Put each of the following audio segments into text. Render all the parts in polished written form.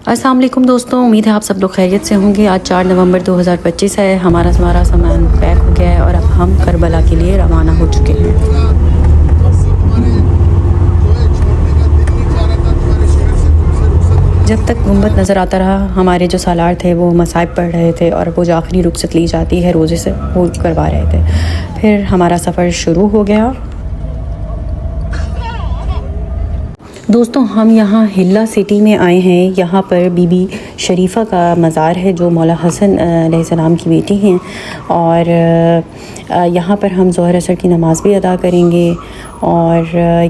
अस्सलाम वालेकुम दोस्तों, उम्मीद है आप सब लोग खैरियत से होंगे। आज 4 नवंबर 2025 है। हमारा सामान पैक हो गया है और अब हम करबला के लिए रवाना हो चुके हैं। जब तक गुंबद नज़र आता रहा, हमारे जो सालार थे वो मसाइब पढ़ रहे थे और वो जो आखिरी रुखसत ली जाती है रोज़े से वो करवा रहे थे। फिर हमारा सफ़र शुरू हो गया। दोस्तों, हम यहाँ हिल्ला सिटी में आए हैं। यहाँ पर बीबी शरीफ़ा का मज़ार है जो मौला हसन अलैहिस्सलाम की बेटी हैं, और यहाँ पर हम ज़ोहर असर की नमाज़ भी अदा करेंगे। और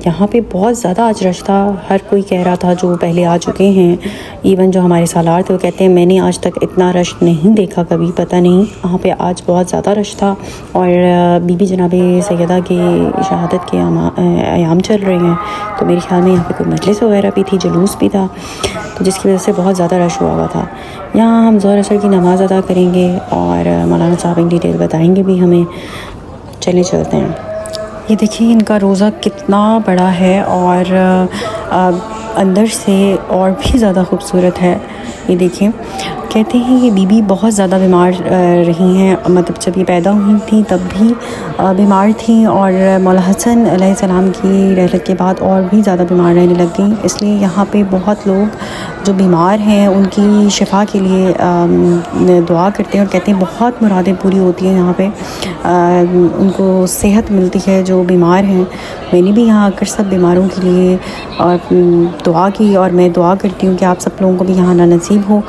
यहाँ पे बहुत ज़्यादा आज रश था। हर कोई कह रहा था जो पहले आ चुके हैं, इवन जो हमारे सालार थे वो कहते हैं मैंने आज तक इतना रश नहीं देखा कभी, पता नहीं वहाँ पे आज बहुत ज़्यादा रश था। और बीबी जनाब सैयदा के शहादत के अयाम चल रहे हैं, तो मेरे ख्याल में यहाँ पे कोई मजलिस वगैरह भी थी, जुलूस भी था, तो जिसकी वजह से बहुत ज़्यादा रश हुआ था। यहाँ हम ज़ोहर असर की नमाज़ अदा करेंगे और मौलाना साहब इन डिटेल बताएंगे भी हमें। चलिए चलते हैं। ये देखिए इनका रोज़ा कितना बड़ा है और अंदर से और भी ज़्यादा खूबसूरत है। ये देखिए, कहते हैं ये बीबी बहुत ज़्यादा बीमार रही हैं, मतलब जब ये पैदा हुई थी तब भी बीमार थी, और मौला हसन अलैहिस्सलाम की रहलत के बाद और भी ज़्यादा बीमार रहने लग गई। इसलिए यहाँ पे बहुत लोग जो बीमार हैं उनकी शिफा के लिए दुआ करते हैं और कहते हैं बहुत मुरादें पूरी होती हैं यहाँ पे, उनको सेहत मिलती है जो बीमार हैं। मैंने भी यहाँ आकर सब बीमारों के लिए और दुआ की, और मैं दुआ करती हूँ कि आप सब लोगों को भी यहाँ नसीब हो।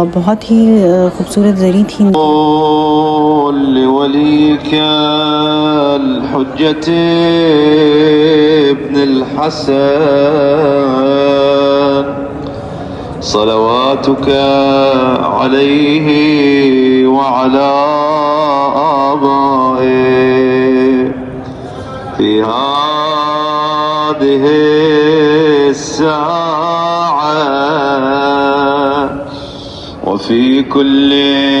बहुत ही खूबसूरत ज़री थी। सलवातुक अलैहि व अला आबाए फी हादिहि अस्साअ व फी कुल्लि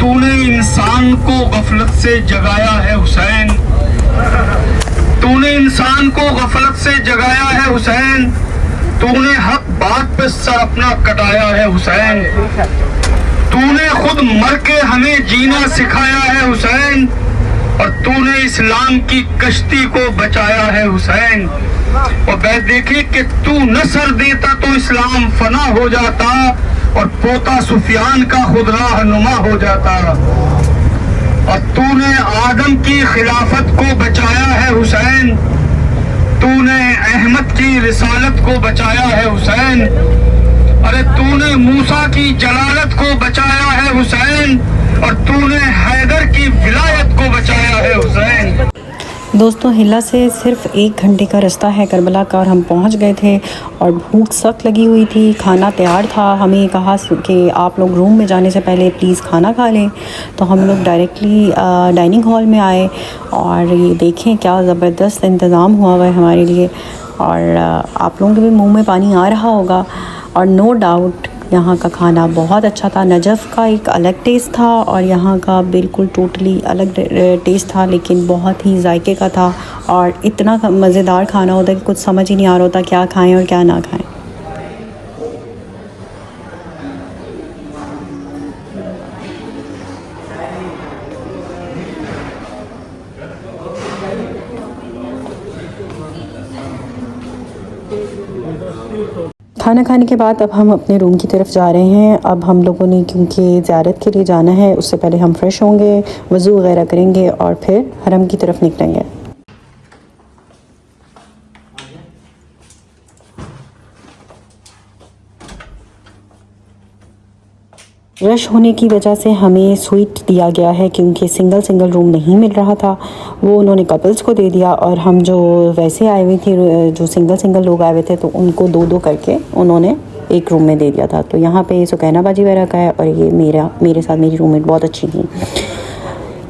तूने इंसान को गफलत से जगाया है हुसैन, तूने इंसान को गफलत से जगाया है हुसैन, तूने हक बात पे सर अपना कटाया है हुसैन, तूने खुद मर के हमें जीना सिखाया है हुसैन, और तूने इस्लाम की कश्ती को बचाया है हुसैन। और मैं देखे कि तू न सर देता तो इस्लाम फना हो जाता और पोता सुफियान का खुद रहनुमा हो जाता। और तूने आदम की खिलाफत को बचाया है हुसैन, तूने अहमद की रिसालत को बचाया है हुसैन, अरे तूने मूसा की जलालत को बचाया है हुसैन, और तूने हैदर की विलायत को बचाया है हुसैन। दोस्तों, हिल्ला से सिर्फ 1 घंटे का रास्ता है करबला का, और हम पहुंच गए थे और भूख सख्त लगी हुई थी। खाना तैयार था, हमें कहा कि आप लोग रूम में जाने से पहले प्लीज़ खाना खा लें, तो हम लोग डायरेक्टली डाइनिंग हॉल में आए। और ये देखें क्या ज़बरदस्त इंतज़ाम हुआ हुआ है हमारे लिए, और आप लोगों के भी मुँह में पानी आ रहा होगा। और नो डाउट यहाँ का खाना बहुत अच्छा था। नजफ़ का एक अलग टेस्ट था और यहाँ का बिल्कुल टोटली अलग टेस्ट था, लेकिन बहुत ही जायके का था, और इतना मज़ेदार खाना होता है कि कुछ समझ ही नहीं आ रहा होता क्या खाएं और क्या ना खाएं। खाना खाने के बाद अब हम अपने रूम की तरफ जा रहे हैं। अब हम लोगों ने क्योंकि ज़ियारत के लिए जाना है, उससे पहले हम फ्रेश होंगे, वज़ू वगैरह करेंगे और फिर हरम की तरफ निकलेंगे। रश होने की वजह से हमें स्वीट दिया गया है, क्योंकि सिंगल रूम नहीं मिल रहा था, वो उन्होंने कपल्स को दे दिया। और हम जो वैसे आए हुए थे, जो सिंगल लोग आए हुए थे, तो उनको दो करके उन्होंने एक रूम में दे दिया था। तो यहाँ पे सुकैना बाजी वगैरह का है, और ये मेरे साथ मेरी रूममेट बहुत अच्छी थी।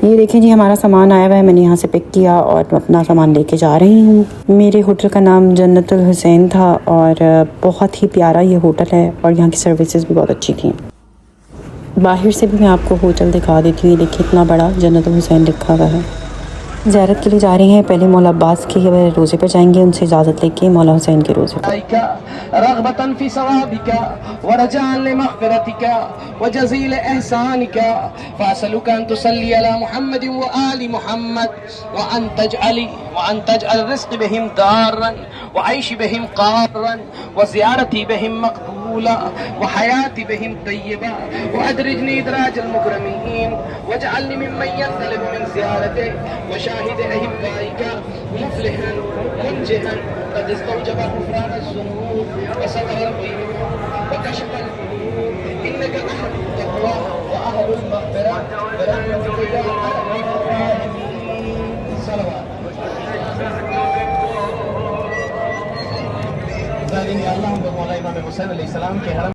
ये देखें जी, हमारा सामान आया हुआ है, मैंने यहाँ से पिक किया और अपना सामान लेके जा रही हूँ। मेरे होटल का नाम जन्नतुल हुसैन था, और बहुत ही प्यारा ये होटल है, और यहाँ की सर्विसेज भी बहुत अच्छी थी। बाहर से भी मैं आपको होटल दिखा देती हूँ। देखिए कितना बड़ा जन्नतुल हुसैन लिखा हुआ है। ज़ियारत के लिए जा रही हैं, पहले मौला अब्बास के रोज़े पर जाएंगे, उनसे इजाज़त लेके मौला हुसैन के रोज़े पर। रग़बतन फ़ी सवाबिका व रजाअन लिमग़फ़िरतिका व जज़ील एहसानिका फ़असअलुका अन तुसल्ली अला मुहम्मद व आलि मुहम्मद व अन तजअल रिज़्क़ बिहिम दारन व ऐश बिहिम क़ारन व ज़ियारती बिहिम मक़बूला व हयाती बिहिम तय्यबा व अदरिजनी इदराजल मुकरमीन वजअलनी मिम्मन यंतलिबु मिन ज़ियारतिक व शाहिद अहिब्बाइका मुफ़्लिहन मुंजिहन क़द इस्तौजब ग़ुफ़रान अज़्ज़ुनूब व सतरल उयूब व कशफल हुजूब इन्नका अहलुत तक़वा व अहलुल मग़फ़िरा बिरहमतिका या अरहमर राहिमीन। सलवात अल्लाह मौला इमाम हुसैन अलैहिस्सलाम के हरम।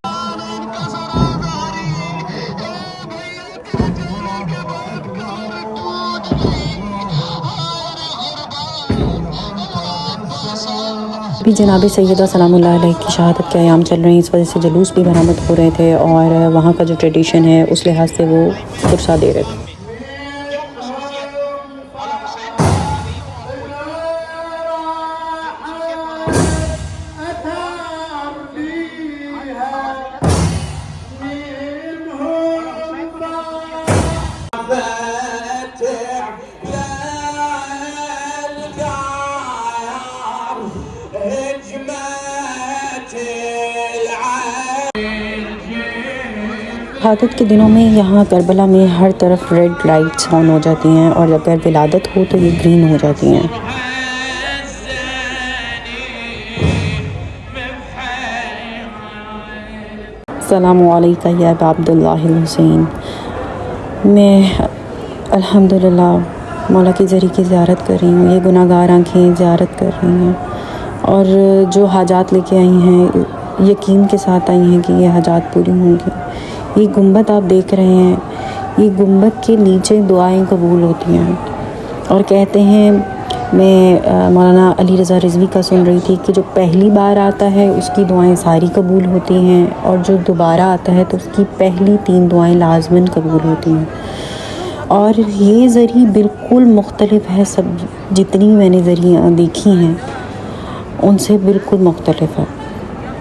भी जनाब सैयदा सलामुल्लाह अलैह की शहादत के अयाम चल रहे हैं, इस वजह से जुलूस भी बरामद हो रहे थे, और वहाँ का जो ट्रेडिशन है उस लिहाज से वो पुरसा दे रहे थे। शहादत के दिनों में यहाँ करबला में हर तरफ रेड लाइट्स ऑन हो जाती हैं, और अगर विलादत हो तो ये ग्रीन हो जाती हैं। अस्सलामु अलैका या अबा अब्दुल्लाहिल हुसैन। मैं अल्हम्दुलिल्लाह मौला की ज़री की ज़ियारत कर रही हूँ। ये गुनाहगार आँखें ज़ियारत कर रही हैं, और जो हाजात लेके आई हैं यकीन के साथ आई हैं कि ये हाजात पूरी होंगी। ये गुंबद आप देख रहे हैं, ये गुंबद के नीचे दुआएं कबूल होती हैं, और कहते हैं, मैं मौलाना अली रज़ा रिज़वी का सुन रही थी कि जो पहली बार आता है उसकी दुआएं सारी कबूल होती हैं, और जो दोबारा आता है तो उसकी पहली 3 दुआएं लाज़िमन कबूल होती हैं। और ये ज़री बिल्कुल मुख्तलिफ है, सब जितनी मैंने ज़रियाँ देखी हैं उनसे बिल्कुल मुख्तलिफ है।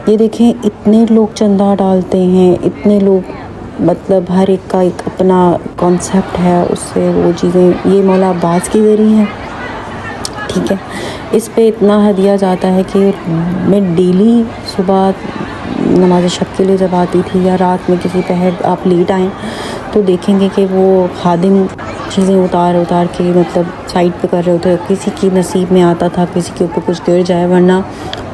ये देखें, इतने लोग चंदा डालते हैं, इतने लोग, मतलब हर एक का एक अपना कॉन्सेप्ट है, उससे वो चीज़ें, ये मौला अब्बास की ज़री है, ठीक है। इस पे इतना हदिया जाता है कि मैं डेली सुबह नमाज शब के लिए जब आती थी, या रात में किसी पहर आप लेट आएँ तो देखेंगे कि वो खादिम चीज़ें उतार के मतलब साइड पे कर रहे होते। किसी की नसीब में आता था, किसी के ऊपर कुछ गिर जाए, वरना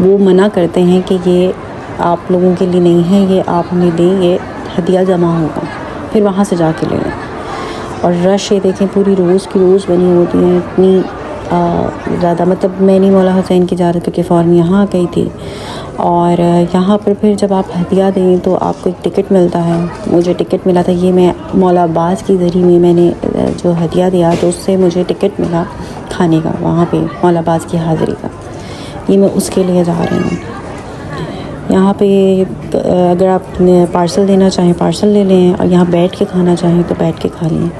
वो मना करते हैं कि ये आप लोगों के लिए नहीं है, ये आप हमें दें, ये हदिया जमा होगा, फिर वहाँ से जाके ले लें। और रश ये देखें, पूरी रोज़ की रोज़ बनी होती हैं, इतनी ज़्यादा। मतलब मैंने मौला हुसैन की ज़ियारत करके फ़ौरन यहाँ गई थी, और यहाँ पर फिर जब आप हदिया दें तो आपको एक टिकट मिलता है। मुझे टिकट मिला था, ये मैं मौला अब्बास की ज़रिए में मैंने जो हदिया दिया तो उससे मुझे टिकट मिला खाने का, वहाँ पे मौला अब्बास की हाज़िरी का। ये मैं उसके लिए जा रही हूँ। यहाँ पे अगर आप पार्सल देना चाहें पार्सल ले लें, और यहाँ बैठ के खाना चाहें तो बैठ के खा लें।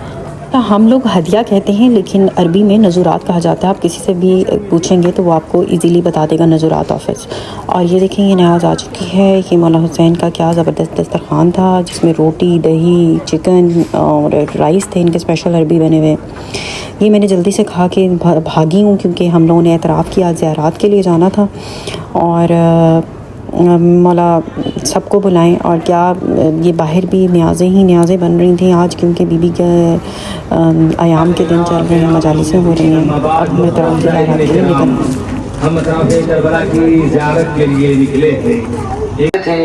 हम लोग हदिया कहते हैं, लेकिन अरबी में नज़ुरात कहा जाता है। आप किसी से भी पूछेंगे तो वो आपको इजीली बता देगा, नज़ुरात ऑफिस। और ये देखें, ये न्याज़ आ चुकी है कि मौला हुसैन का क्या ज़बरदस्त दस्तरखान था, जिसमें रोटी, दही, चिकन और राइस थे इनके स्पेशल अरबी बने हुए। ये मैंने जल्दी से खा के भागी हूँ, क्योंकि हम लोगों ने एतराफ़ किया ज़ियारत के लिए जाना था, और मौला सबको बुलाएं। और क्या ये बाहर भी न्याज़ें बन रही थी आज, क्योंकि बीबी के अयाम के दिन चल रहे हैं, मजालिसें हो रही हैं। अब हम एतराफ़ हम करबला की ज़ियारत के लिए निकले थे।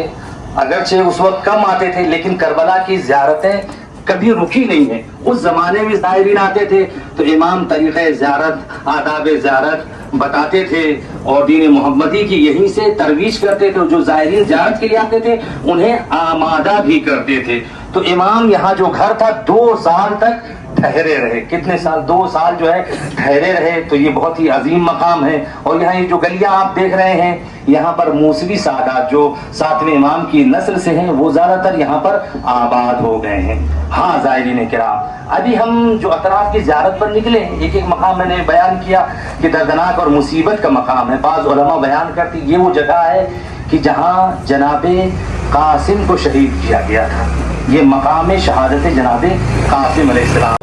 अगरचे उस वक्त कम आते थे, लेकिन करबला की ज़ियारतें कभी रुकी नहीं है। उस जमाने में ज़ायरीन आते थे तो इमाम तरीक़े ज़ियारत, आदाब ज़ियारत बताते थे और दीन मोहम्मदी की यहीं से तरवीज करते थे। जो ज़ायरीन ज़ियारत के लिए आते थे उन्हें आमादा भी करते थे। तो इमाम यहाँ जो घर था 2 साल तक ठहरे रहे। कितने साल? 2 साल जो है ठहरे रहे। तो ये बहुत ही अजीम मकाम है। और यहाँ ये जो गलियां आप देख रहे हैं, यहाँ पर मूसवी सादात जो 7वें इमाम की नस्ल से हैं वो ज़्यादातर यहाँ पर आबाद हो गए हैं। हाँ ज़ायरीन किराम, अभी हम जो अतराफ की ज़ियारत पर निकले, एक एक मकाम मैंने बयान किया कि दर्दनाक और मुसीबत का मकाम है। बाज़ उलमा बयान करती ये वो जगह है कि जहाँ जनाबे कासिम को शहीद किया गया था। ये मकाम शहादत जनाबे कासिम अलैहिस्सलाम।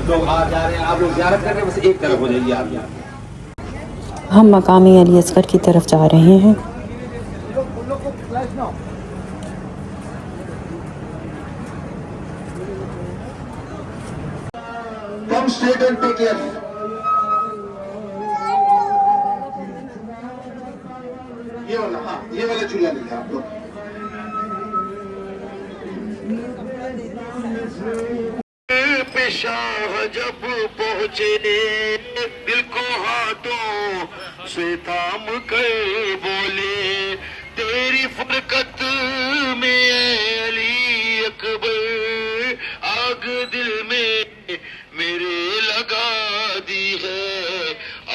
लोग आ जा रहे हैं, आप लोग ज़ियारत करके बस एक तरफ हो जाइए आप यहाँ। हम मकाम अली असगर की तरफ जा रहे हैं। Come straight and take left. ये वाला, हाँ ये वाला चूल्हा लिखा आप लोग। शाह जब पहुंचे दिल को हाथों से थाम कर बोले, तेरी फरकत में अली अकबर आग दिल में मेरे लगा दी है,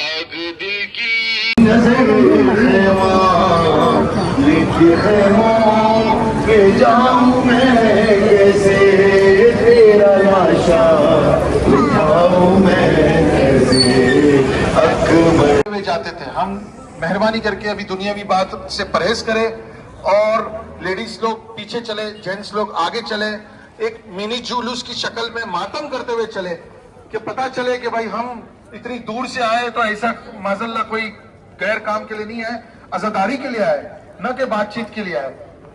आग दिल की नजर के जाऊं मैं कैसे तेरा लाशा मैं कैसे अकबर में जाते थे। हम मेहरबानी करके अभी दुनियावी बात से परहेज करें और लेडीज लोग पीछे चले, जेंट्स लोग आगे चले, एक मिनी जुलूस की शक्ल में मातम करते हुए चले कि पता चले कि भाई हम इतनी दूर से आए तो ऐसा माजल्ला कोई गैर काम के लिए नहीं है, अज़ादारी के लिए आए, न कि बातचीत के लिए आए।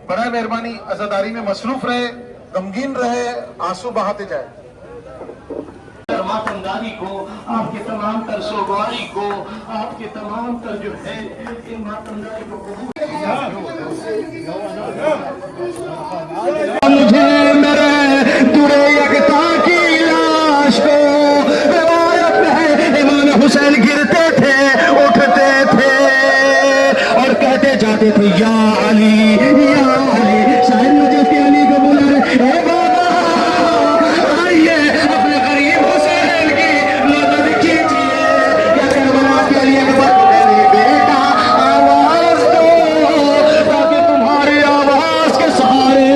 बड़ा मेहरबानी अज़ादारी में मसरूफ रहे, गमगीन रहे, आंसू बहाते जाए। मातमदारी को, आपके तमाम तर सोगवारी को, आपके तमाम तर जो है इन मातमदारी को मुझे मेरे दुरे यकता की लाश को रिवायत है इमाम हुसैन गिरते थे, उठते थे और कहते जाते थे या अली या अली। शायद मुझे अली को बुला रहे, ए बाबा आइए अपने गरीब हुसैन की मदद कीजिए, या करबला के लिए मेरे बेटा आवाज दो ताकि तुम्हारी आवाज के सहारे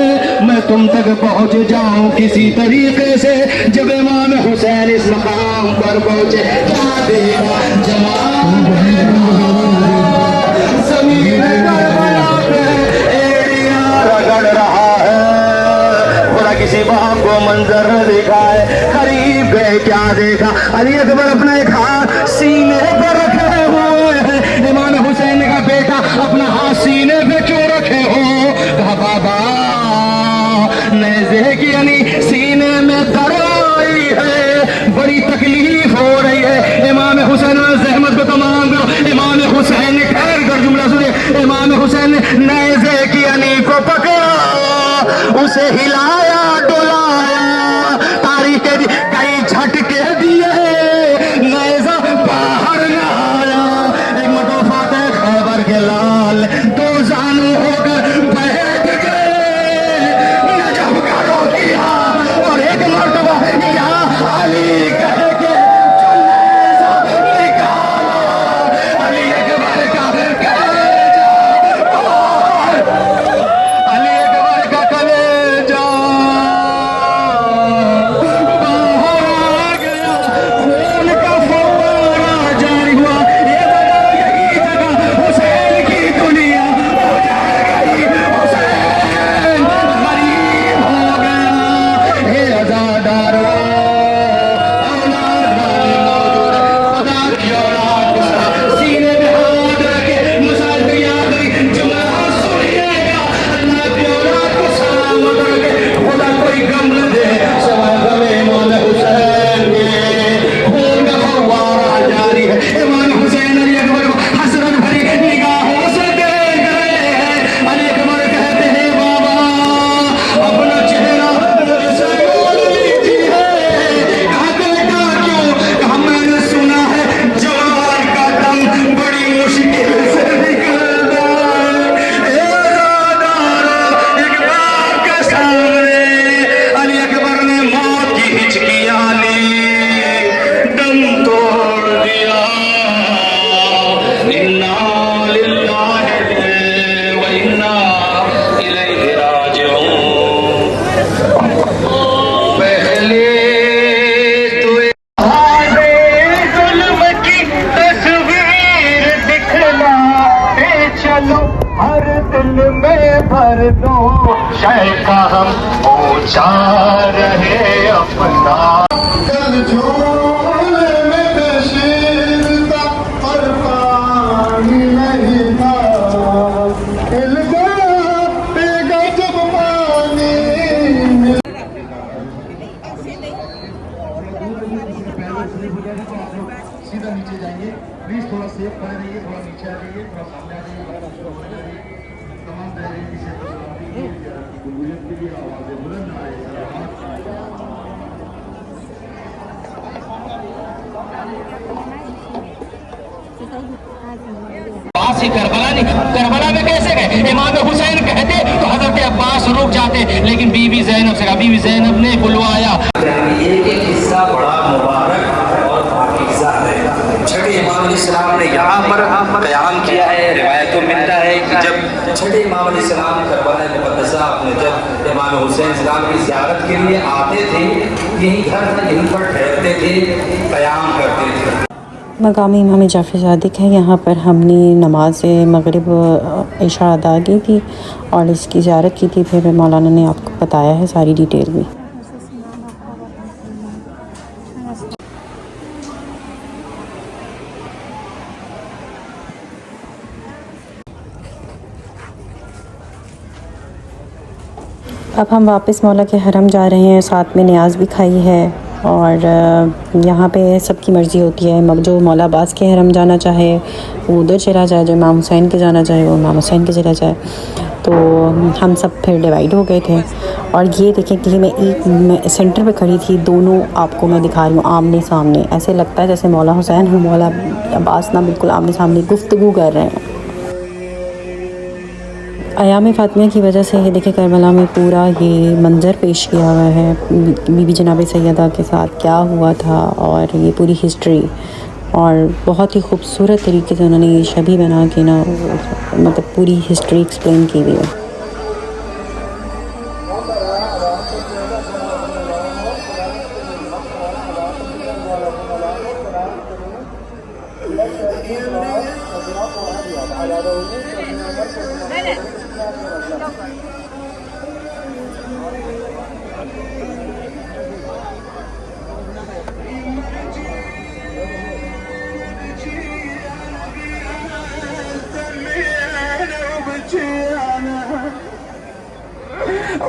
मैं तुम तक पहुंच जाऊं किसी तरीके से। जब इमाम हुसैन इस मकाम पर पहुंचे, क्या देखा जवान जमीन करबला पे एड़ियां रगड़ रहा है। पूरा किसी बाप को मंजर देखा है, करीब गए क्या देखा, अली अकबर अपना एक हाथ सीने पर रखे हुए हैं। इमाम हुसैन का बेटा अपना हाथ सीने पे क्यों रखे हो? कहा बाबा नेज़े की यानी सीने में दर्द आई है, बड़ी तकलीफ हो रही है। इमाम हुसैन ज़हमत को तमाम करो। इमाम हुसैन ने ठहर कर जुमला सुनिए। इमाम हुसैन ने नेज़े की यानी को पकड़ा, उसे हिलाया डुलाया, तारीख के कई झटके दिए, नेज़ा बाहर न आया। एक मतोफात है खैबर के लाल, 2 जानू होकर बैठ गए, नजब का रो किया और एक मर्तबा या अली कह के जो नेज़ा निकाला, अली अकबर का कलेजा कर दो शय का हम ऊंचा रहे अपना कल झोले में बशीर था और पानी नहीं था इल्गा जब पानी सीधा नीचे जाइए प्लीज, थोड़ा सेफ खड़े रहिए, थोड़ा नीचे आ जाइए, थोड़ा सामने आ जाइए, तमाम दायरे की गुलगुलियत के लिए आवाजें बुलंद आए। पास ही करबला नहीं, करबला में कैसे गए? इमाम हुसैन कहते तो हजरत अब्बास रुक जाते, लेकिन बीबी ज़ैनब से कहा, बीबी ज़ैनब ने बुलवाया। एक एक हिस्सा बड़ा मुबारक और पाकीज़ा है। छठे इमाम इस्लाम ने यहाँ पर क़याम किया है। रिवायतों में मिलता है कि जब छठे इमाम इस्लाम करबला मुक़द्दसा अपने जब इमाम हुसैन इस्लाम की ज़ियारत के लिए आते थे, यही घर था, यहीं पर ठहरते थे, क़याम करते थे। मकामी इमाम जाफ़र सादिक है। यहाँ पर हमने नमाज मगरिब इशा अदा की थी और इसकी ज़ियारत की थी। फिर मौलाना ने आपको बताया है सारी डिटेल भी। अब हम वापस मौला के हरम जा रहे हैं, साथ में न्याज भी खाई है। और यहाँ पे सबकी मर्ज़ी होती है, जो मौला अब्बास के हरम जाना चाहे वो उधर चला जाए, जो इमाम हुसैन के जाना चाहे वो इमाम हुसैन के चला जाए। तो हम सब फिर डिवाइड हो गए थे। और ये देखें कि मैं एक सेंटर पे खड़ी थी, दोनों आपको मैं दिखा रही हूँ आमने सामने। ऐसे लगता है जैसे मौला हुसैन और मौला अब्बास ना बिल्कुल आमने सामने गुफ्तगू कर रहे हैं। अयाम फ़ातिमा की वजह से ये देखे करबला में पूरा ये मंज़र पेश किया हुआ है, बीबी जनाब सैयदा के साथ क्या हुआ था और ये पूरी हिस्ट्री। और बहुत ही खूबसूरत तरीके से उन्होंने ये शबी बना के ना मतलब पूरी हिस्ट्री एक्सप्लेन की हुई है।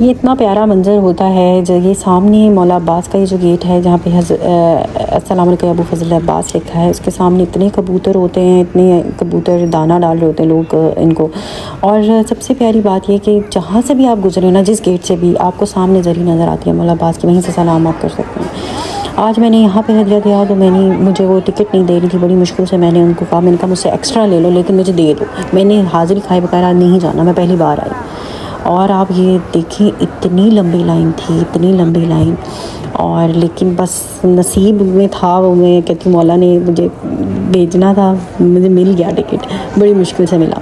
ये इतना प्यारा मंज़र होता है। जो ये सामने मौला अब्बास का ये जो गेट है जहाँ पे अस्सलाम वालेकुम अबू फजल अब्बास लिखा है, उसके सामने इतने कबूतर होते हैं, इतने कबूतर दाना डाल रहे होते हैं लोग इनको। और सबसे प्यारी बात ये कि जहाँ से भी आप गुजरे ना, जिस गेट से भी आपको सामने ज़री नज़र आती है मौला अब्बास की, वहीं से सलाम आप कर सकते हैं। आज मैंने यहाँ पे हदिया दिया तो मुझे वो टिकट नहीं दे रही थी, बड़ी मुश्किल से मैंने उनको कहा, मैंने कहा मुझसे एक्स्ट्रा ले लो लेकिन मुझे दे दो। मैंने हाज़िरी खाए बगैर नहीं जाना, मैं पहली बार आई। और आप ये देखिए इतनी लंबी लाइन थी, इतनी लंबी लाइन। और लेकिन बस नसीब में था वो, मैं कहती हूँ मौला ने मुझे भेजना था, मुझे मिल गया टिकट, बड़ी मुश्किल से मिला,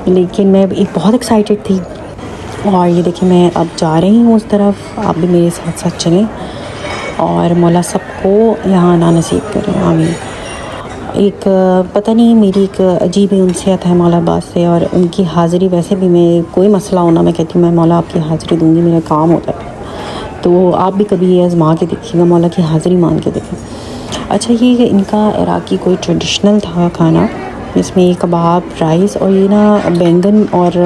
लेकिन मैं एक बहुत एक्साइटेड थी। और ये देखिए मैं अब जा रही हूँ उस तरफ, आप भी मेरे साथ साथ चलें और मौला सबको यहाँ आना नसीब करें, आमीन। एक पता नहीं मेरी एक अजीब ही उनसियत है मौला अब्बास से, और उनकी हाज़िरी वैसे भी मैं कोई मसला होना मैं कहती हूँ मैं मौला आपकी हाज़िरी दूँगी, मेरा काम होता है। तो आप भी कभी ये आज़मा के देखिएगा, मौला की हाज़िरी मान के देखें। अच्छा, ये इनका इराक़ी कोई ट्रेडिशनल था खाना, इसमें ये कबाब, राइस और ये ना बैंगन और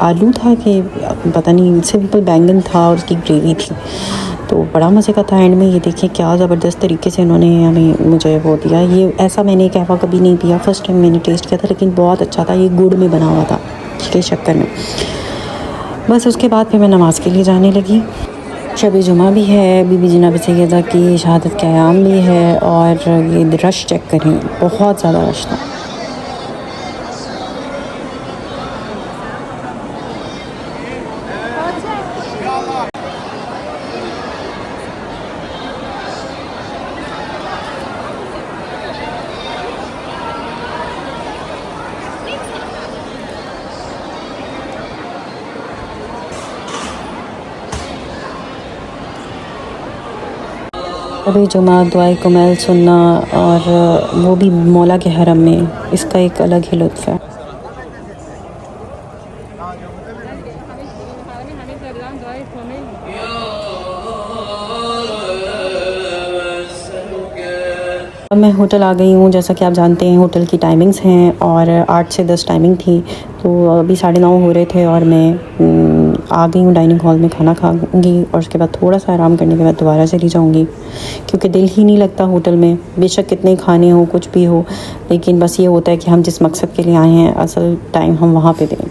आलू था कि पता नहीं, सिंपल बैंगन था और उसकी ग्रेवी थी, तो बड़ा मज़े का था। एंड में ये देखिए क्या ज़बरदस्त तरीके से इन्होंने हमें मुझे वो दिया। ये ऐसा मैंने कहवा कभी नहीं पिया, फ़र्स्ट टाइम मैंने टेस्ट किया था, लेकिन बहुत अच्छा था। ये गुड़ में बना हुआ था के शक्कर में। बस उसके बाद फिर मैं नमाज़ के लिए जाने लगी। शब जुमा भी है, बीबी जनाब सैयदा की शहादत का अयाम भी है, और ये रश चेक करें, बहुत ज़्यादा रश था। अभी जुमा दुआए कुमैल सुनना, और वो भी मौला के हरम में, इसका एक अलग ही लुत्फ़ है। अब मैं होटल आ गई हूँ। जैसा कि आप जानते हैं होटल की टाइमिंग्स हैं, और 8 से 10 टाइमिंग थी, तो अभी 9:30 हो रहे थे और मैं आ गई हूँ डाइनिंग हॉल में। खाना खाऊंगी और उसके बाद थोड़ा सा आराम करने के बाद दोबारा चली जाऊँगी, क्योंकि दिल ही नहीं लगता होटल में, बेशक कितने खाने हो कुछ भी हो, लेकिन बस ये होता है कि हम जिस मकसद के लिए आए हैं असल टाइम हम वहाँ पर दें।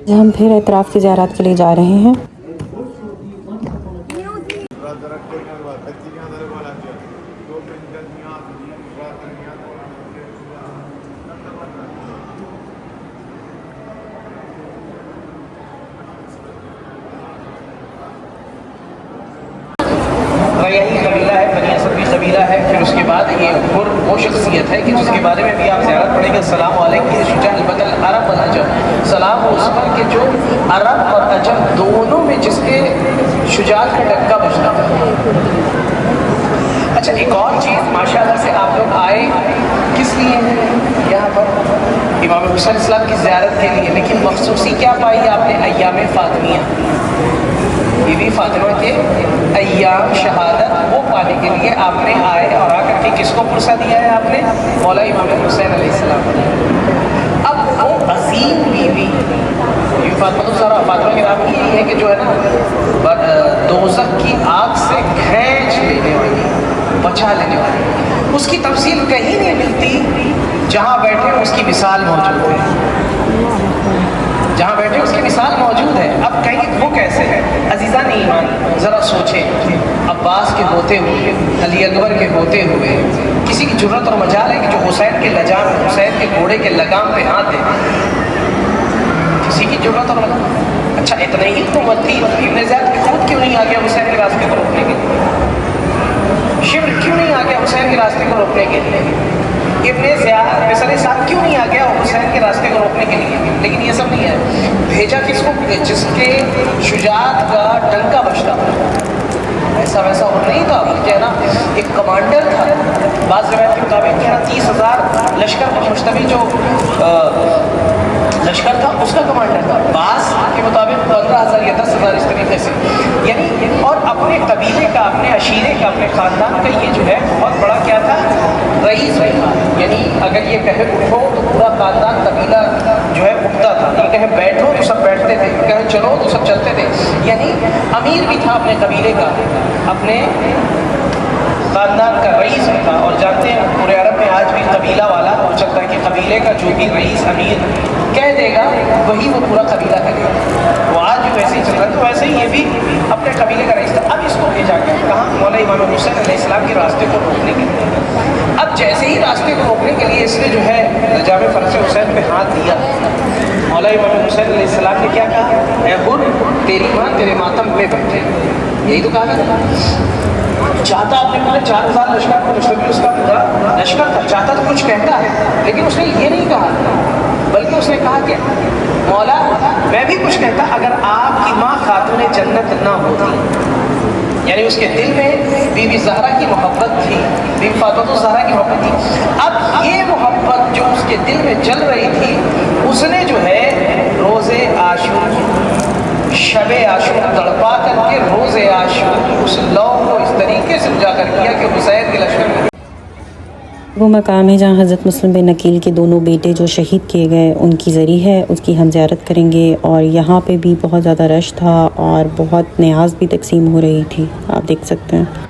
हम फिर एतराफ़ की ज़ियारत के लिए जा रहे हैं। यही कबीला है, बनी असद भी कबीला है। फिर उसके बाद ये वो शख्सियत है कि जिसके बारे में भी आप ज़ियारत पढ़ेंगे। सलाम अलैकुम शुजाअल बदल अरब वल अजम, सलाम हो उस पर कि जो अरब और अजम दोनों में जिसके शुजाअत का डंका बजना हो। अच्छा, एक और चीज़, माशाअल्लाह से आप लोग आए किस लिए हैं यहाँ पर? इमाम हुसैन इस्लाम की ज़ियारत के लिए, लेकिन मखसूसी क्या पाई आपने? अय्याम फातिमिया, बीवी फातिमा के अय्याम शहादत वो पाने के लिए आपने आए, और आकर के किसको पुरसा दिया है आपने? मौला इमाम हुसैन अलैहिस्सलाम। अब वो अजीम बीवी फातिमा के नाम की यही है कि जो है ना दोज़ख की आग से खींच लेने वाली, बचा लेने वाली। उसकी तफसील कहीं नहीं मिलती, जहाँ बैठे उसकी मिसाल मौजूद है। जहाँ बैठे उसकी मिसाल मौजूद है। अब कहेंगे वो कैसे है? अजीज़ा ने ईमान, ज़रा सोचें, अब्बास के होते हुए, अली अकबर के होते हुए किसी की जुर्रत और मजाल है कि जो हुसैन के लजाम, हुसैन के घोड़े के लगाम पे हाथ दे? किसी की जुर्रत और मजाल? अच्छा, इतने ही कुव्वत थी, इब्न ज़ैद खुद क्यों नहीं आ गया हुसैन के रास्ते को रोकने के लिए? शिब्र क्यों नहीं आ गया हुसैन के रास्ते को रोकने के लिए? इब्न ज़ियाद मिस्री साहब क्यों नहीं आ गया हुसैन के रास्ते को रोकने के लिए? लेकिन ये सब नहीं है। भेजा किसको? जिसके शुजाअत का डंका बजता था। ऐसा वैसा वो नहीं था, बल्कि है ना एक कमांडर था। बाज़ रिवायत के मुताबिक है ना 30,000 लश्कर पर मुश्तमिल जो लश्कर था उसका कमांडर था। बास के मुताबिक 15,000 या 10,000 इस तरीके से, यानी और अपने कबीले का, अपने अशीरे का, अपने ख़ानदान का ये जो है बहुत बड़ा क्या था? रईस था। यानी अगर ये कहे उठो तो पूरा ख़ानदान कबीला जो है उठता था, ये कहे बैठो तो सब बैठते थे, कहे चलो तो सब चलते थे। यानी अमीर भी था अपने कबीले का, अपने ख़ानदान का रईस भी था। और जानते हैं पूरे अरब में आज भी कबीला वाला हो सकता है कि कबीले का जो भी रईस अमीर कह देगा वही वो पूरा कबीला करेगा। वो आज भी वैसे ही चल रहा है। तो वैसे ही ये भी अपने कबीले का रईस था। अब इसको भेजा गया कहाँ? मौला इमाम हुसैन अलैहिस्सलाम के रास्ते को रोकने के लिए। अब जैसे ही रास्ते को रोकने के लिए इसने जो है लजाम फरस हुसैन पे हाथ दिया, मौला इमाम हुसैन अलैहिस्सलाम ने क्या कहा? ऐ हुर, तेरी माँ तेरे मातम में बैठे। यही तो कहा था। चाहता अपने पूरे 4,000 लश्कर को मुश्तमिल उसका पूरा लश्कर था, चाहता तो कुछ कहता है, लेकिन उसने ये नहीं कहा, बल्कि उसने कहा कि मौला मैं भी कुछ कहता अगर आपकी माँ खातून जन्नत ना होती। यानी उसके दिल में बीबी ज़हरा की मोहब्बत थी, बीबी फातिमा ज़हरा की मोहब्बत थी। अब ये मोहब्बत जो उसके दिल में जल रही थी, उसने जो है रोज़े आशूर, शबे आशूर तड़पा करके रोज़े आशूर उस लौ को इस तरीके से उजागर किया कि हुसैन के लश्कर में वो मकाम है जहाँ हज़रत मुस्लिम बिन अकील के दोनों बेटे जो शहीद किए गए उनकी ज़री है, उसकी हम ज़ियारत करेंगे। और यहाँ पे भी बहुत ज़्यादा रश था और बहुत न्याज़ भी तकसीम हो रही थी, आप देख सकते हैं।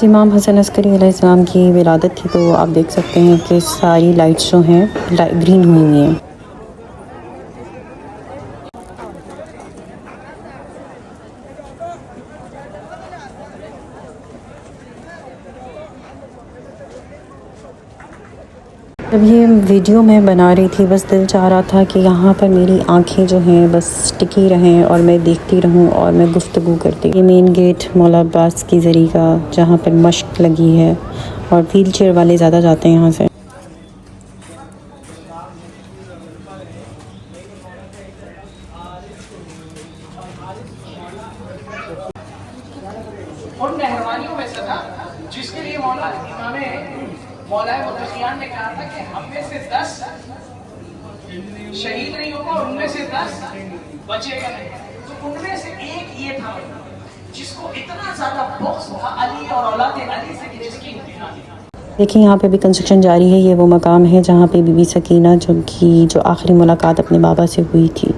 इमाम हसन अस्करी अलैहिस्सलाम की विलादत थी, तो आप देख सकते हैं कि सारी लाइट्स जो हैं ग्रीन हुई हुई हैं। जब ये वीडियो मैं बना रही थी, बस दिल चाह रहा था कि यहाँ पर मेरी आंखें जो हैं बस टिकी रहें और मैं देखती रहूँ और मैं गुफ्तगू करती। ये मेन गेट मौला अब्बास की ज़री का, जहाँ पर मश्क लगी है और व्हील चेयर वाले ज़्यादा जाते हैं यहाँ से। उन मेहरबानियों में से था जिसके लिए मौलाए मुतक़ियान ने कहा था कि हम में से 10 शहीद नहीं होगा और उनमें से 10 बचेगा नहीं। तो उनमें से एक ये था जिसको इतना ज्यादा बुग़्ज़ था अली और औलाद अली से कि जिसकी इंतहा नहीं। देखिए यहाँ पे भी कंस्ट्रक्शन जारी है। ये वो मकाम है जहाँ पे बीबी सकीना जो आखिरी मुलाकात अपने बाबा से हुई थी।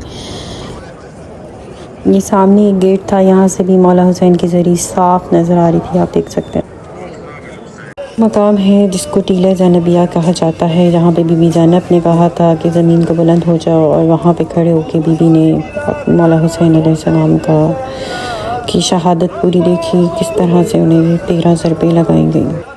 ये सामने एक गेट था, यहाँ से भी मौला हुसैन की ज़री साफ नज़र आ रही थी, आप देख सकते हैं। मकाम है जिसको टीला ज़ैनबिया कहा जाता है, जहाँ पे बीबी ज़ैनब ने कहा था कि ज़मीन को बुलंद हो जाओ, और वहाँ पे खड़े होके बीबी ने मौला हुसैन अलैहिस्सलाम की शहादत पूरी देखी, किस तरह से उन्हें 13 ज़रबें लगाई गई।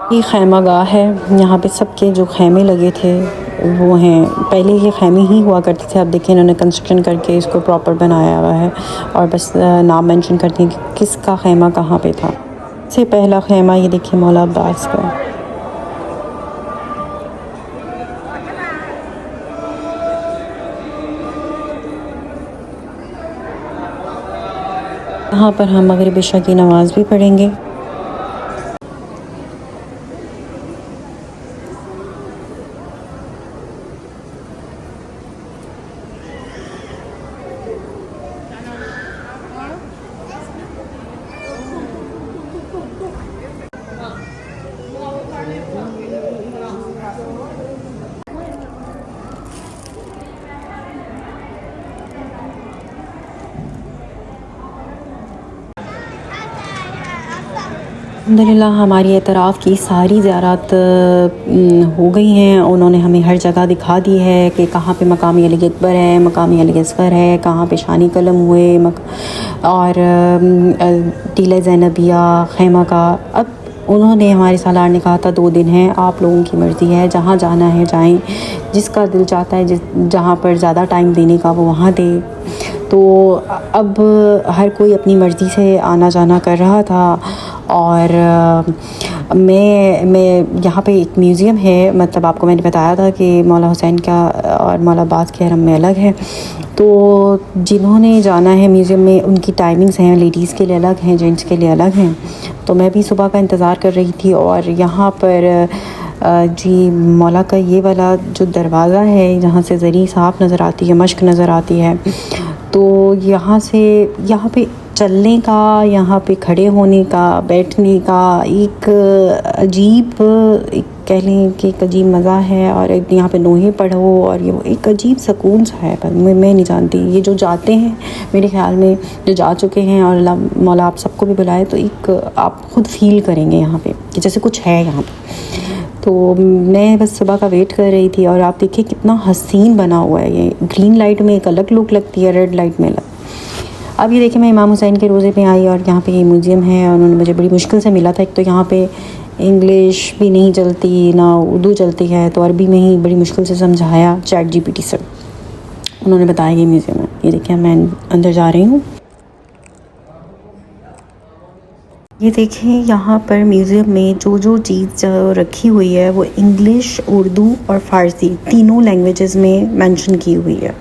ये खैमा गाह है, यहाँ पे सबके जो खैमे लगे थे वो हैं। पहले ये खैमे ही हुआ करते थे, अब देखिए इन्होंने कंस्ट्रक्शन करके इसको प्रॉपर बनाया हुआ है, और बस नाम मेंशन करते हैं कि किसका खैमा कहाँ पे था। सबसे पहला खैमा ये देखिए मौला अब्बास का। यहाँ पर हम मगरिब इशा की नमाज़ भी पढ़ेंगे। अल्हम्दुलिल्लाह हमारी एतराफ़ की सारी ज़ियारत हो गई हैं। उन्होंने हमें हर जगह दिखा दी है कि कहाँ पे मकाम अली अकबर है, मकाम अली असग़र है, कहाँ पे शानी कलम हुए, और टीला ज़ैनबिया खैमा का। अब उन्होंने हमारे सालार ने कहा था 2 दिन है, आप लोगों की मर्ज़ी है, जहाँ जाना है जाएं, जिसका दिल चाहता है जहाँ पर ज़्यादा टाइम देने का वो वहाँ दे। तो अब हर कोई अपनी मर्ज़ी से आना जाना कर रहा था, और मैं यहाँ पे एक म्यूज़ियम है, मतलब आपको मैंने बताया था कि मौला हुसैन का और मौला अब्बास के हरम में अलग है। तो जिन्होंने जाना है म्यूज़ियम में उनकी टाइमिंग्स हैं, लेडीज़ के लिए अलग हैं, जेंट्स के लिए अलग हैं। तो मैं भी सुबह का इंतज़ार कर रही थी, और यहाँ पर जी मौला का ये वाला जो दरवाज़ा है, जहाँ से ज़री साफ़ नज़र आती है, मश्क नज़र आती है। तो यहाँ पे चलने का, यहाँ पे खड़े होने का, बैठने का एक अजीब, कह लें कि एक अजीब मज़ा है। और यहाँ पे नोहे पढ़ो, और ये एक अजीब सुकून सा है। पर मैं नहीं जानती, ये जो जाते हैं मेरे ख़्याल में, जो जा चुके हैं, और अल्लाह मौला आप सबको भी बुलाए, तो एक आप ख़ुद फील करेंगे यहाँ पे कि जैसे कुछ है यहाँ पे। तो मैं बस सुबह का वेट कर रही थी, और आप देखिए कितना हसीन बना हुआ है। ये ग्रीन लाइट में एक अलग लुक लगती है, रेड लाइट में अलग। अब ये देखिए मैं इमाम हुसैन के रोज़े पे आई, और यहाँ पे ये म्यूज़ियम है, और उन्होंने मुझे बड़ी मुश्किल से मिला था। एक तो यहाँ पे इंग्लिश भी नहीं चलती, ना उर्दू चलती है, तो अरबी में ही बड़ी मुश्किल से समझाया चैट जीपीटी से, उन्होंने बताया ये म्यूज़ियम है। ये देखिए मैं अंदर जा रही हूँ। ये देखिए यहाँ पर म्यूज़ियम में जो चीज़ रखी हुई है वो इंग्लिश, उर्दू और फ़ारसी तीनों लैंग्वेजेस में मेंशन की हुई है।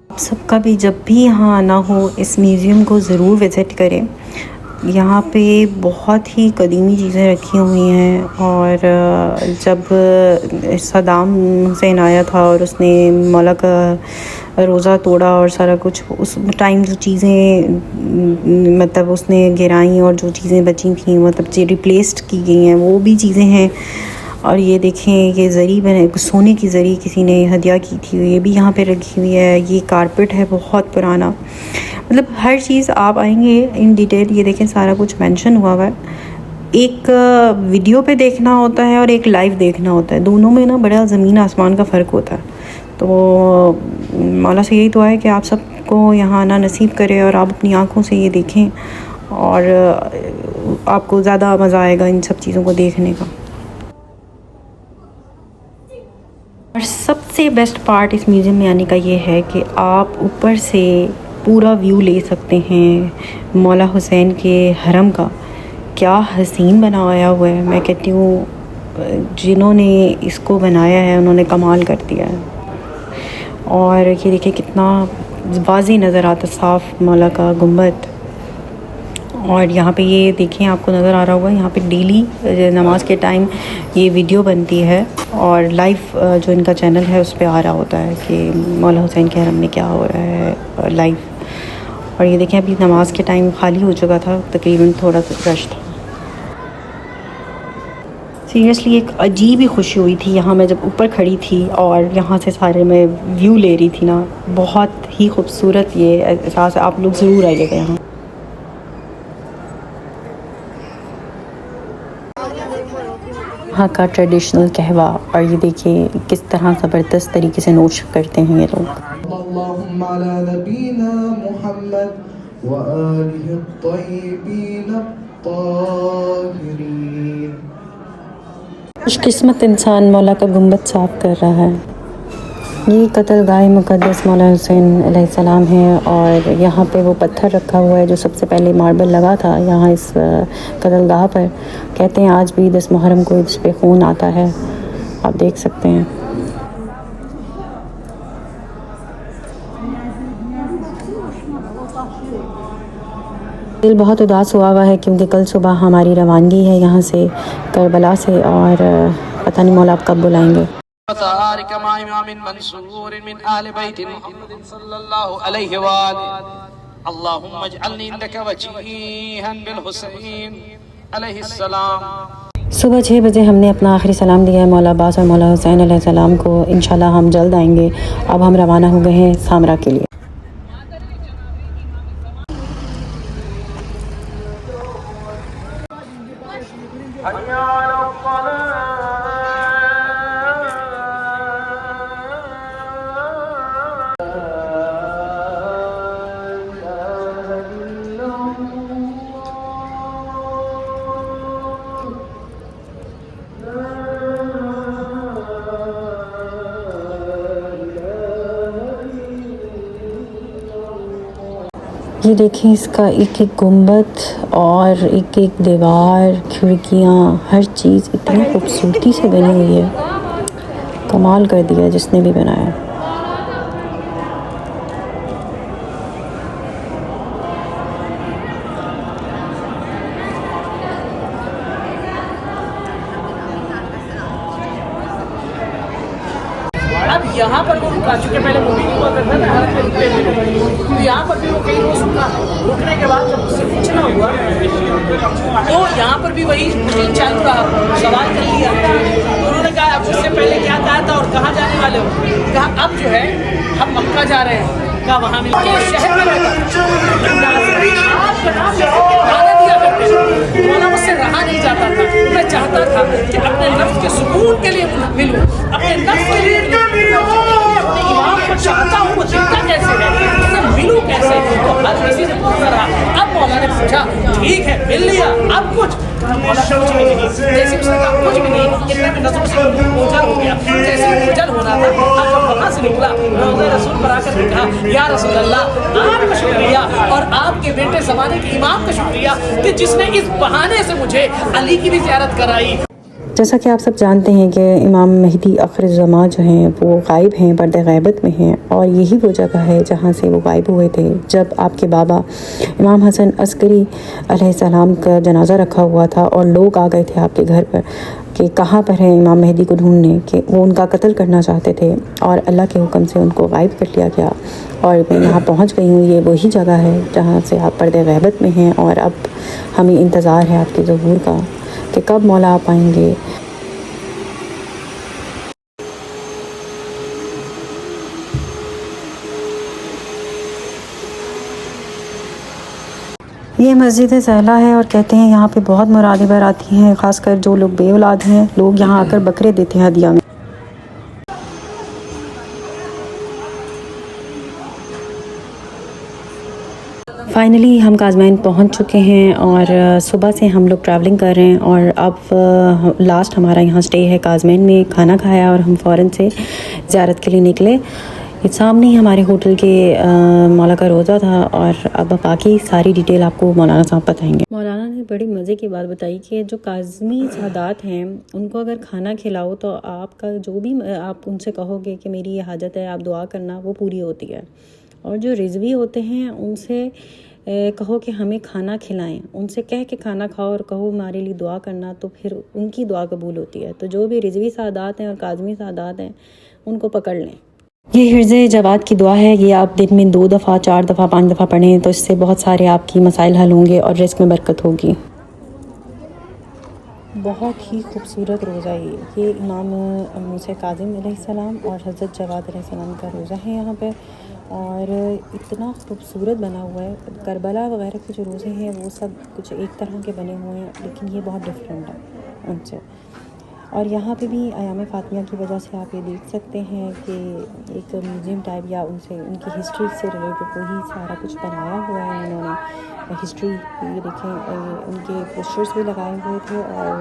सबका भी जब भी यहाँ आना हो, इस म्यूज़ियम को ज़रूर विज़िट करें। यहाँ पे बहुत ही कदीमी चीज़ें रखी हुई हैं, और जब सद्दाम हुसैन आया था और उसने मौला का रोज़ा तोड़ा और सारा कुछ, उस टाइम जो चीज़ें मतलब उसने गिराई, और जो चीज़ें बची थी मतलब जो रिप्लेस्ड की गई हैं वो भी चीज़ें हैं। और ये देखें, ये ज़री बने, सोने की ज़री किसी ने हदिया की थी, ये भी यहाँ पे रखी हुई है। ये कारपेट है बहुत पुराना, मतलब हर चीज़ आप आएंगे इन डिटेल। ये देखें सारा कुछ मेंशन हुआ है। एक वीडियो पे देखना होता है और एक लाइव देखना होता है, दोनों में ना बड़ा ज़मीन आसमान का फ़र्क होता है। तो मौला से यही दुआ है कि आप सबको यहाँ आना नसीब करे, और आप अपनी आँखों से ये देखें, और आपको ज़्यादा मज़ा आएगा इन सब चीज़ों को देखने का। और सबसे बेस्ट पार्ट इस म्यूज़ियम में आने का ये है कि आप ऊपर से पूरा व्यू ले सकते हैं मौला हुसैन के हरम का। क्या हसीन बनाया हुआ है, मैं कहती हूँ जिन्होंने इसको बनाया है उन्होंने कमाल कर दिया है। और ये देखिए कितना वाज़ी नज़र आता साफ़ मौला का गुंबद। और यहाँ पे ये देखें, आपको नज़र आ रहा होगा, यहाँ पे डेली नमाज के टाइम ये वीडियो बनती है और लाइव जो इनका चैनल है उस पर आ रहा होता है कि मौला हुसैन के हरम में क्या हो रहा है लाइव। और ये देखें अभी नमाज के टाइम खाली हो चुका था, तकरीबन थोड़ा सा रश था। सीरियसली एक अजीब ही खुशी हुई थी यहाँ मैं जब ऊपर खड़ी थी और यहाँ से सारे मैं व्यू ले रही थी ना। बहुत ही खूबसूरत ये एहसास, आप लोग ज़रूर आइएगा यहाँ। यहाँ का ट्रेडिशनल कहवा, और ये देखिए किस तरह ज़बरदस्त तरीके से नोश करते हैं ये लोग। खुशकिस्मत इंसान मौला का गुंबद साफ़ कर रहा है। ये कत्ल गाय मुक़द्दस मौला हुसैन अलैहिस्सलाम है और यहाँ पे वो पत्थर रखा हुआ है जो सबसे पहले मार्बल लगा था यहाँ इस कत्लगाह पर। कहते हैं आज भी 10 मुहर्रम को इस पे खून आता है, आप देख सकते हैं। दिल बहुत उदास हुआ है क्योंकि कल सुबह हमारी रवानगी है यहाँ से करबला से, और पता नहीं मौला आप कब बुलाएंगे। सुबह 6 बजे हमने अपना आखिरी सलाम दिया है मौला अब्बास और मौला हुसैन अलैहिस्सलाम को। इंशाल्लाह हम जल्द आएंगे। अब हम रवाना हो गए हैं सामरा के लिए। ये देखें इसका एक एक गुंबद और एक एक दीवार, खिड़कियाँ, हर चीज़ इतनी खूबसूरती से बनी हुई है, कमाल कर दिया जिसने भी बनाया। अब यहाँ पर वो रुका, चूँकि पहले मूवी नहीं हुआ करता था तो यहाँ पर भी वो कहीं रोज रुका। रुकने के बाद जब उससे पूछना हुआ तो यहाँ पर भी वही मीटिंग चालू रहा, सवाल कर लिया। तो उन्होंने कहा अब उससे पहले क्या कहा था और कहाँ जाने वाले हो? कहा अब जो है हम मक्का जा रहे हैं। कहा वहाँ मिल शहर में रहता मुझसे रहा नहीं जाता था। मैं चाहता था कि अपने नफ्स के सुकून के लिए मिलूं, अपने नफ्स के लिए अपने इमाम को चाहता हूँ, वो दिखता कैसे है, उससे मिलूं कैसे। तो हर किसी से पूछता रहा। अब मौला ने पूछा ठीक है मिल लिया, अब कुछ? मौला कुछ भी नहीं। जैसे उसने कहा कुछ भी नहीं, इतने में नजर से ओझल हो गया। जैसे ओझल होना था, अब जब वहाँ से निकला रोज़े रसूल पर आकर कहा या रसूल अल्लाह आपका शुक्रिया और आपके बेटे ज़माने के इमाम का शुक्रिया कि जिसने इस बहाने से मुझे अली की भी ज़ियारत कराई। जैसा कि आप सब जानते हैं कि इमाम मेहदी आखिर ज़मा जो हैं वो गायब हैं, पर्दे ग़ैबत में हैं, और यही वो जगह है जहाँ से वो गायब हुए थे जब आपके बाबा इमाम हसन अस्करी अलैहिस्सलाम का जनाज़ा रखा हुआ था और लोग आ गए थे आपके घर पर कि कहाँ पर है इमाम मेहदी को ढूंढने, कि वो उनका कत्ल करना चाहते थे और अल्लाह के हुक्म से उनको गायब कर लिया गया। और मैं यहाँ पहुँच गई हूँ। ये वही जगह है जहाँ से आप पर्दे ग़ैबत में हैं और अब हमें इंतज़ार है आपके ज़हूर का कि कब मौला आप आएंगे। ये मस्जिद ज़हला है और कहते हैं यहाँ पे बहुत मुरादें बराती हैं, ख़ासकर जो लोग बे औलाद हैं, लोग यहाँ आकर बकरे देते हैं हदिया में। फाइनली हम काज़मैन पहुंच चुके हैं और सुबह से हम लोग ट्रैवलिंग कर रहे हैं और अब लास्ट हमारा यहाँ स्टे है काज़मैन में। खाना खाया और हम फ़ौरन से ज़ियारत के लिए निकले। ये सामने ही हमारे होटल के मौला का रोज़ा था और अब बाकी सारी डिटेल आपको मौलाना साहब बताएंगे। मौलाना ने बड़ी मज़े की बात बताई कि जो काज़मी सादात हैं उनको अगर खाना खिलाओ तो आपका जो भी आप उनसे कहोगे कि मेरी ये हाजत है, आप दुआ करना, वो पूरी होती है। और जो रिजवी होते हैं उनसे कहो कि हमें खाना खिलाएं, उनसे कह के खाना खाओ और कहो हमारे लिए दुआ करना, तो फिर उनकी दुआ कबूल होती है। तो जो भी रिजवी सादात हैं और काज़मी सादात हैं उनको पकड़ लें। ये हिर्ज़े जवाद की दुआ है, ये आप दिन में 2 दफ़ा, 4 दफ़ा, 5 दफ़ा पढ़ें तो इससे बहुत सारे आपकी मसाइल हल होंगे और रिज़्क़ में बरकत होगी। बहुत ही खूबसूरत रोज़ा ये इमाम मूसा काज़िम अलैहिस्सलाम और हज़रत जवाद अलैहिस्सलाम का रोज़ा है यहाँ पे और इतना खूबसूरत बना हुआ है। करबला वगैरह के जो रोज़े हैं वो सब कुछ एक तरह के बने हुए हैं, लेकिन ये बहुत डिफरेंट है उनसे। और यहाँ पे भी अयाम फ़ातिमा की वजह से आप ये देख सकते हैं कि एक म्यूज़ियम टाइप या उनसे उनकी हिस्ट्री से रिलेटेड वही सारा कुछ बनाया हुआ है उन्होंने। हिस्ट्री ये देखें, उनके पोस्टर्स भी लगाए हुए थे और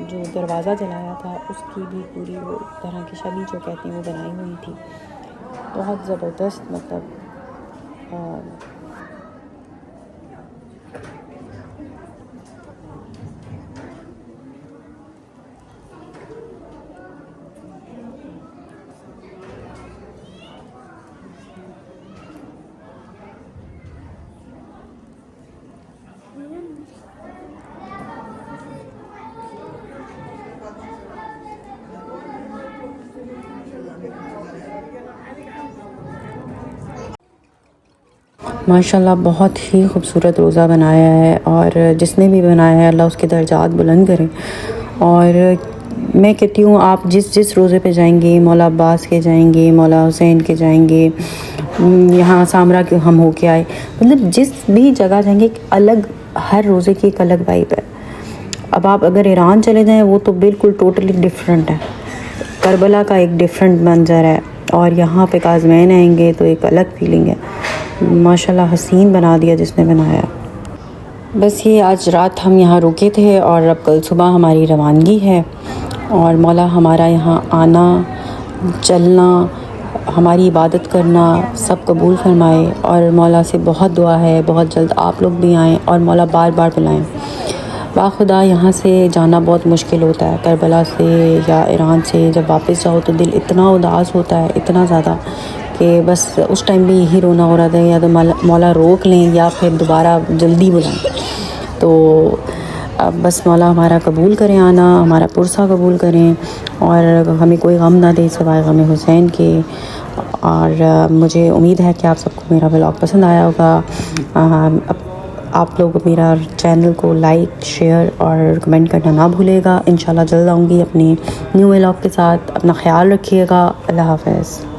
जो दरवाज़ा जलाया था उसकी भी पूरी वो तरह की शबी जो कहते हैं वो बनाई हुई थी। बहुत ज़बरदस्त मतलब माशाल्लाह बहुत ही खूबसूरत रोज़ा बनाया है और जिसने भी बनाया है अल्लाह उसके दर्जात बुलंद करे। और मैं कहती हूँ आप जिस रोज़े पे जाएंगे, मौला अब्बास के जाएंगे, मौला हुसैन के जाएंगे, यहाँ सामरा के हम होके आए, मतलब जिस भी जगह जाएंगे एक अलग, हर रोज़े की एक अलग वाइब है। अब आप अगर ईरान चले जाएँ वो तो बिल्कुल टोटली डिफरेंट है, करबला का एक डिफरेंट मंजर है और यहाँ पे काज़मैन आएंगे तो एक अलग फीलिंग है। माशाल्लाह हसीन बना दिया जिसने बनाया। बस ये आज रात हम यहाँ रुके थे और अब कल सुबह हमारी रवानगी है और मौला हमारा यहाँ आना, चलना, हमारी इबादत करना सब कबूल फरमाए। और मौला से बहुत दुआ है बहुत जल्द आप लोग भी आएँ और मौला बार बार बुलाएँ। बाखुदा यहाँ से जाना बहुत मुश्किल होता है, करबला से या ईरान से जब वापस जाओ तो दिल इतना उदास होता है, इतना ज़्यादा कि बस उस टाइम भी यही रोना हो रहा था या तो मौला रोक लें या फिर दोबारा जल्दी बुलाएं। तो अब बस मौला हमारा कबूल करें आना, हमारा पुरसा कबूल करें और हमें कोई गम ना दे सिवाय गम हुसैन के। और मुझे उम्मीद है कि आप सबको मेरा व्लॉग पसंद आया होगा। आप लोग मेरा चैनल को लाइक, शेयर और कमेंट करना ना भूलेगा। इंशाल्लाह जल्द आऊँगी अपनी न्यू व्लॉग के साथ। अपना ख्याल रखिएगा। अल्लाह हाफ़िज़।